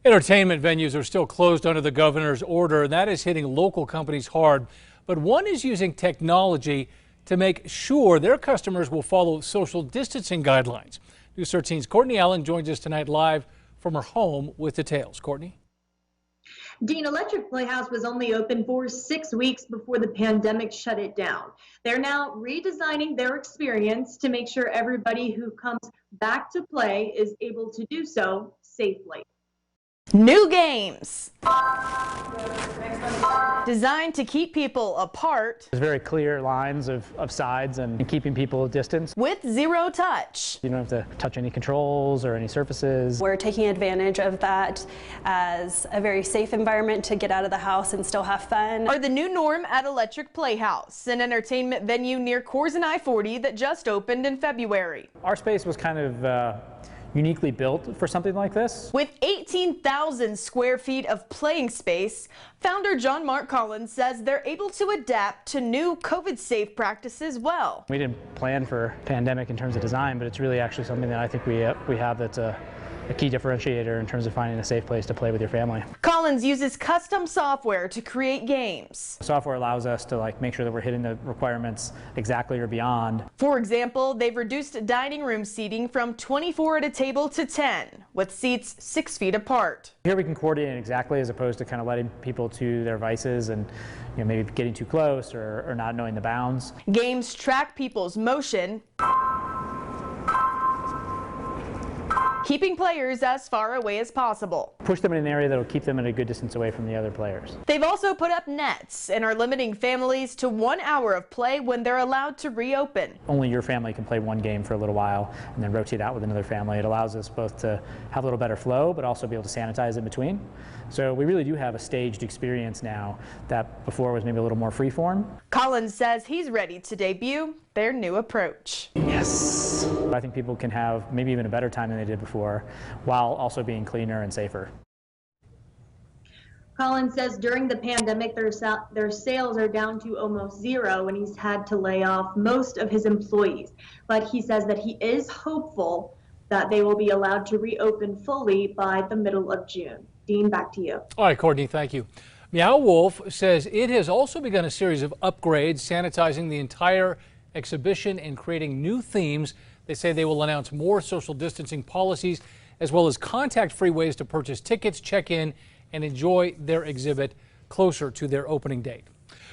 Entertainment venues are still closed under the governor's order, and that is hitting local companies hard. But one is using technology to make sure their customers will follow social distancing guidelines. News 13's Courtney Allen joins us tonight live from her home with details. Courtney? Dean, Electric Playhouse was only open for 6 weeks before the pandemic shut it down. They're now redesigning their experience to make sure everybody who comes back to play is able to do so safely. New games designed to keep people apart. There's very clear lines of sides and keeping people distance. With zero touch. You don't have to touch any controls or any surfaces. We're taking advantage of that as a very safe environment to get out of the house and still have fun. Are the new norm at Electric Playhouse, an entertainment venue near Coors and I-40 that just opened in February. Our space was kind of uniquely built for something like this. With 18,000 square feet of playing space, founder John Mark Collins says they're able to adapt to new COVID-safe practices well. We didn't plan for pandemic in terms of design, but it's really actually something that I think we have that's a key differentiator in terms of finding a safe place to play with your family. Collins uses custom software to create games. Software allows us to make sure that we're hitting the requirements exactly or beyond. For example, they've reduced dining room seating from 24 at a table to 10, with seats 6 feet apart. Here we can coordinate exactly, as opposed to kind of letting people to their vices and maybe getting too close or not knowing the bounds. Games track people's motion, keeping players as far away as possible. Push them in an area that will keep them at a good distance away from the other players. They've also put up nets and are limiting families to 1 hour of play when they're allowed to reopen. Only your family can play one game for a little while and then rotate out with another family. It allows us both to have a little better flow, but also be able to sanitize in between. So we really do have a staged experience now that before was maybe a little more freeform. Collins says he's ready to debut their new approach. Yes. I think people can have maybe even a better time than they did before, while also being cleaner and safer. Collins says during the pandemic, their sales are down to almost zero, and he's had to lay off most of his employees. But he says that he is hopeful that they will be allowed to reopen fully by the middle of June. Dean, back to you. All right, Courtney, thank you. Meow Wolf says it has also begun a series of upgrades, sanitizing the entire exhibition and creating new themes. They say they will announce more social distancing policies, as well as contact-free ways to purchase tickets, check in, and enjoy their exhibit closer to their opening date.